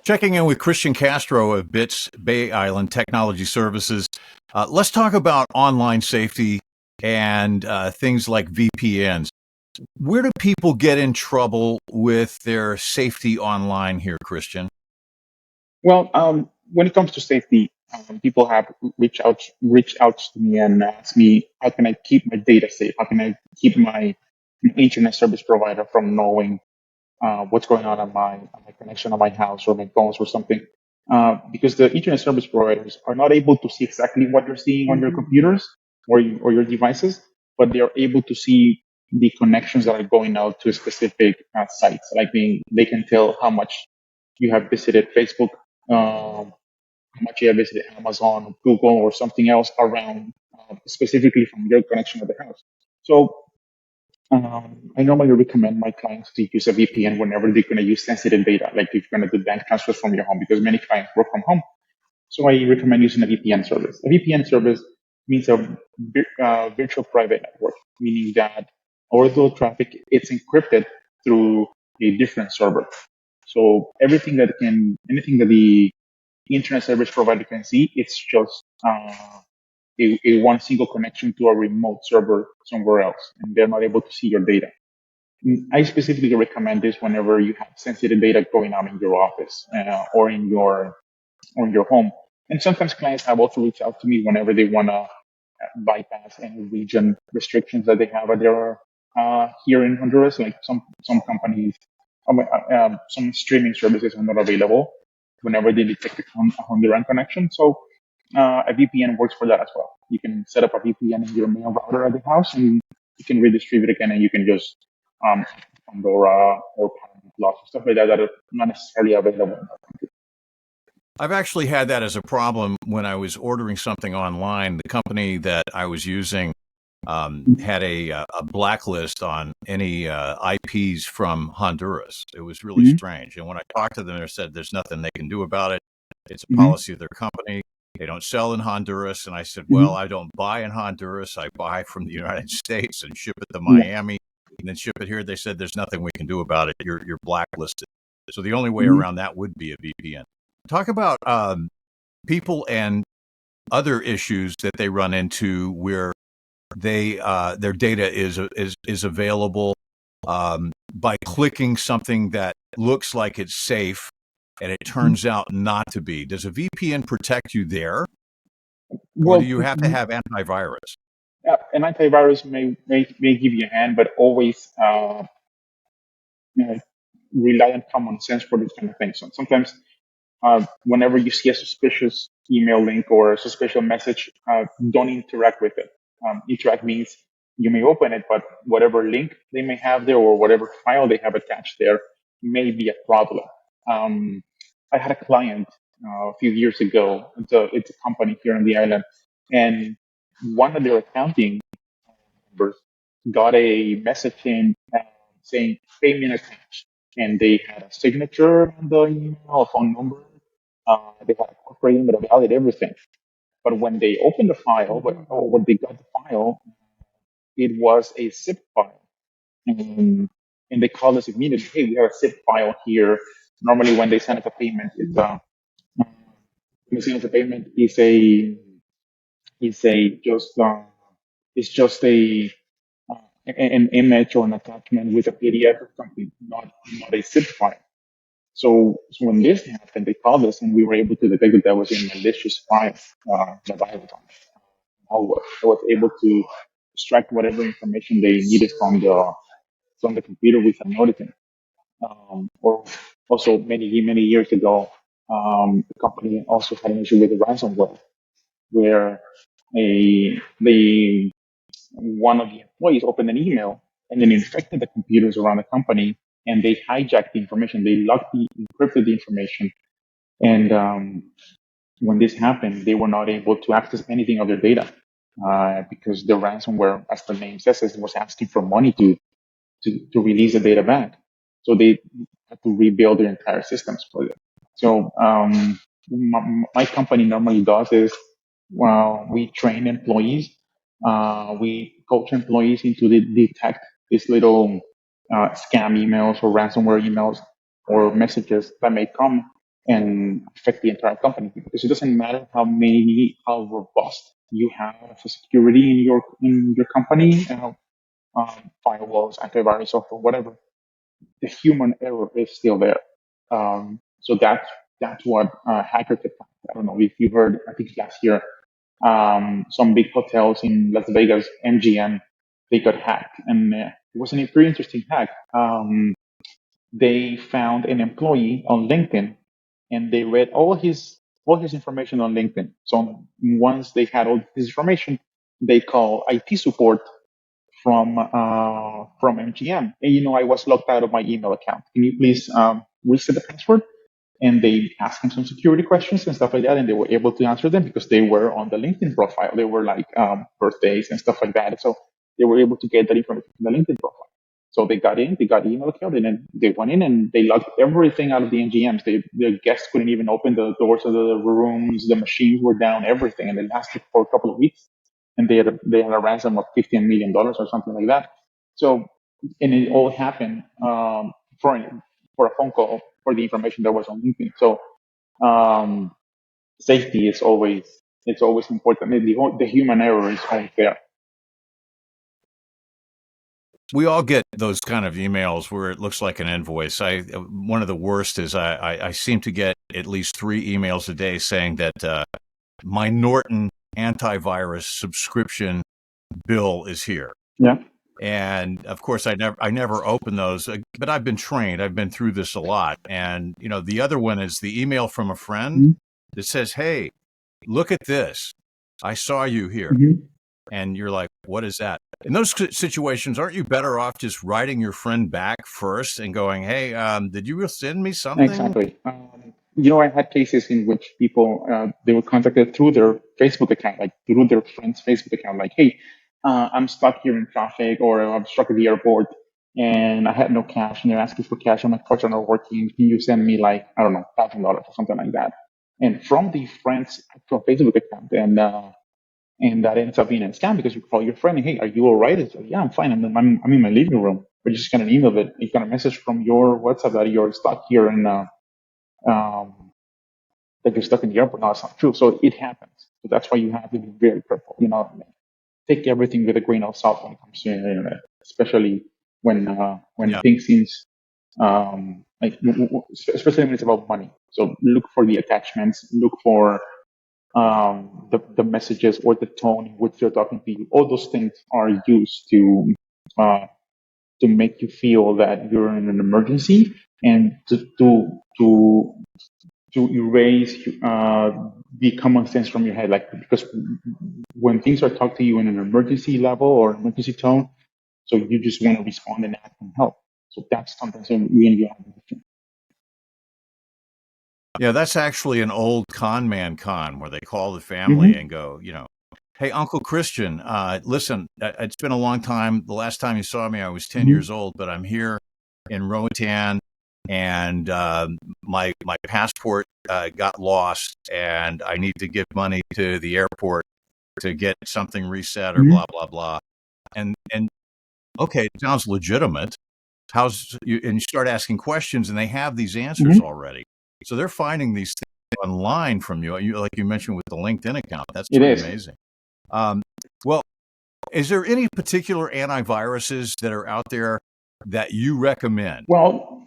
Checking in with Christian Castro of BITS Bay Island Technology Services. Let's talk about online safety and things like VPNs. Where do people get in trouble with their safety online here, Christian? Well, when it comes to safety, people have reached out to me and asked me, how can I keep my data safe? How can I keep my internet service provider from knowing what's going on my connection on my house or my phones or something? Because the internet service providers are not able to see exactly what you're seeing on your computers or your devices, but they are able to see the connections that are going out to specific sites. Like they can tell how much you have visited Facebook, how much you have visited Amazon, Google, or something else around, specifically from your connection with the house. So I normally recommend my clients to use a VPN whenever they're going to use sensitive data, like if you're going to do bank transfers from your home, because many clients work from home. So I recommend using a VPN service. A VPN service means a virtual private network, meaning that although traffic it's encrypted through a different server. So anything that the internet service provider can see, it's just a one single connection to a remote server somewhere else, and they're not able to see your data. I specifically recommend this whenever you have sensitive data going on in your office or in your home. And sometimes clients have also reached out to me whenever they want to bypass any region restrictions that they have at their here in Honduras. Like some companies, some streaming services are not available whenever they detect a Honduran connection. So a VPN works for that as well. You can set up a VPN in your main router at the house, and you can redistribute again, and you can just Pandora or Plus stuff like that are not necessarily available. I've actually had that as a problem when I was ordering something online. The company that I was using had a blacklist on any IPs from Honduras. It was really Mm-hmm. strange. And when I talked to them, they said there's nothing they can do about it. It's a Mm-hmm. policy of their company. They don't sell in Honduras. And I said, well, Mm-hmm. I don't buy in Honduras. I buy from the United States and ship it to Yeah. Miami and then ship it here. They said there's nothing we can do about it. You're blacklisted. So the only way Mm-hmm. around that would be a VPN. Talk about people and other issues that they run into where they their data is available by clicking something that looks like it's safe and it turns out not to be. Does a VPN protect you there, or do Well, you have to have antivirus? an antivirus may give you a hand, but always you know, rely on common sense for this kind of thing. So sometimes, whenever you see a suspicious email link or a suspicious message, don't interact with it. Interact means you may open it, but whatever link they may have there or whatever file they have attached there may be a problem. Um, I had a client a few years ago. It's a company here on the island, and one of their accounting members got a message in saying payment attached, and they had a signature on the email, a phone number. They had a corporate email, valid everything. But when they opened the file, or when they got the file, it was a zip file. And they called us immediately. Hey, we have a zip file here. Normally, when they send us a payment, when they send us a payment, is a just it's just uh, an image or an attachment with a PDF or something, not a zip file. So when this happened, they called us and we were able to detect that that was a malicious file, that I was on malware. I was able to extract whatever information they needed from the computer without noticing. Or also many years ago, the company also had an issue with ransomware, where they one of the employees opened an email and then infected the computers around the company, and they hijacked the information. They encrypted the information. And when this happened, they were not able to access anything of their data because the ransomware, as the name says, was asking for money to release the data back. So they had to rebuild their entire systems for it. So my company normally does is, well, we train employees, we coach employees into detect these little scam emails or ransomware emails or messages that may come, and affect the entire company, because it doesn't matter how robust you have for security in your company, firewalls, antivirus software, whatever. The human error is still there. So that's what hackers attack. I don't know if you heard. I think last year, some big hotels in Las Vegas, MGM, they got hacked, and it was a pretty interesting hack. They found an employee on LinkedIn, and they read all his information on LinkedIn. So once they had all this information, they call IT support from MGM. And I was locked out of my email account. Can you please reset the password? And they asked him some security questions and stuff like that, and they were able to answer them because they were on the LinkedIn profile. They were like birthdays and stuff like that. So they were able to get that information from the LinkedIn profile. So they got in, they got the email account, and then they went in and they logged everything out of the NGMs. The guests couldn't even open the doors of the rooms. The machines were down, everything, and it lasted for a couple of weeks. And they had a ransom of $15 million or something like that. So, and it all happened for a phone call for the information that was on LinkedIn. So, safety is always important. The human error is always there. We all get those kind of emails where it looks like an invoice. One of the worst is I seem to get at least 3 emails a day saying that my Norton antivirus subscription bill is here. Yeah. And of course, I never open those, but I've been trained. I've been through this a lot. And the other one is the email from a friend that says, "Hey, look at this. I saw you here." Mm-hmm. And you're like, what is that? In those situations, aren't you better off just writing your friend back first and going, "Hey, did you send me something?" Exactly. I had cases in which people they were contacted through their Facebook account, like through their friend's Facebook account, like, "Hey, I'm stuck here in traffic, or I'm stuck at the airport, and I had no cash, and they're asking for cash, and my cards are not working. Can you send me, like, I don't know, $1,000 or something like that?" And from the friend's actual Facebook account, and that ends up being a scam, because you call your friend and, "Hey, are you all right?" It's like, "Yeah, I'm fine. I'm in my living room." But you just got an email that you got a message from your WhatsApp that you're stuck here in that you're stuck in the airport. No, that's not true. So it happens. So that's why you have to be very careful. Take everything with a grain of salt when it comes to the internet, especially when Yeah. things seems especially when it's about money. So look for the attachments. Look for the messages or the tone in which they're talking to you. All those things are used uh, to make you feel that you're in an emergency, and to erase the common sense from your head. Like, because when things are talked to you in an emergency level or emergency tone, so you just want to respond and ask and help. So that's sometimes we end up having. Yeah, that's actually an old con man con where they call the family and go, "Hey, Uncle Christian, listen, it's been a long time. The last time you saw me, I was 10 years old, but I'm here in Roatan, and my passport got lost, and I need to give money to the airport to get something reset or blah blah blah." And okay, it sounds legitimate. And you start asking questions, and they have these answers already. So they're finding these things online from you. Like you mentioned with the LinkedIn account. That's It pretty is. amazing. Well, is there any particular antiviruses that are out there that you recommend? Well,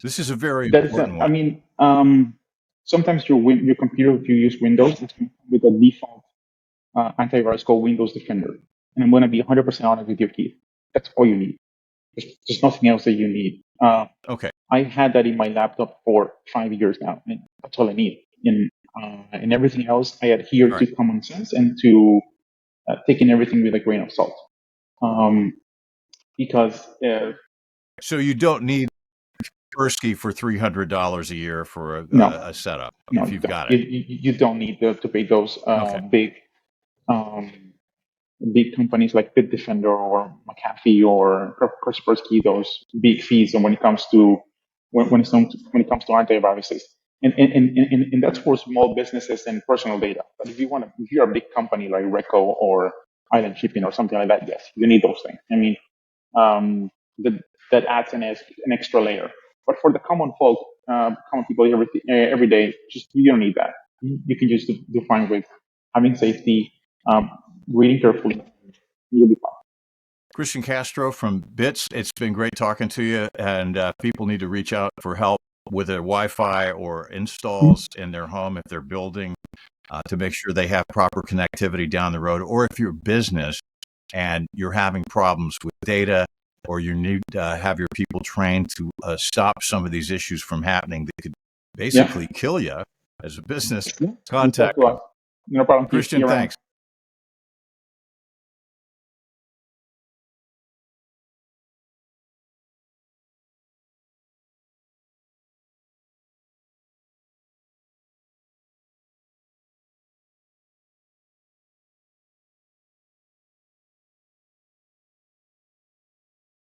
This is a very that is. important I one. mean, sometimes your computer, if you use Windows, it's with a default antivirus called Windows Defender. And I'm going to be 100% honest with you, Keith. That's all you need. There's nothing else that you need. Okay. I've had that in my laptop for 5 years now, and that's all I need. And everything else, I adhere All to right. common sense and to taking everything with a grain of salt. Because So you don't need Persky for $300 a year for no, a setup no, if you you've don't. got it. You don't need to pay those Okay. um, big companies like Bitdefender or McAfee or Kaspersky, those big fees. And when it comes to antiviruses, and that's for small businesses and personal data. But if you're a big company like Reco or Island Shipping or something like that, yes, you need those things. I mean, that adds an extra layer. But for the common folk, common people every day. Just you don't need that. You can just do fine with having safety, reading carefully. You'll be fine. Christian Castro from Bits, it's been great talking to you, and people need to reach out for help with their Wi-Fi or installs in their home if they're building to make sure they have proper connectivity down the road, or if you're a business and you're having problems with data, or you need to have your people trained to stop some of these issues from happening that could basically kill you as a business, contact them. No problem. Christian, thanks.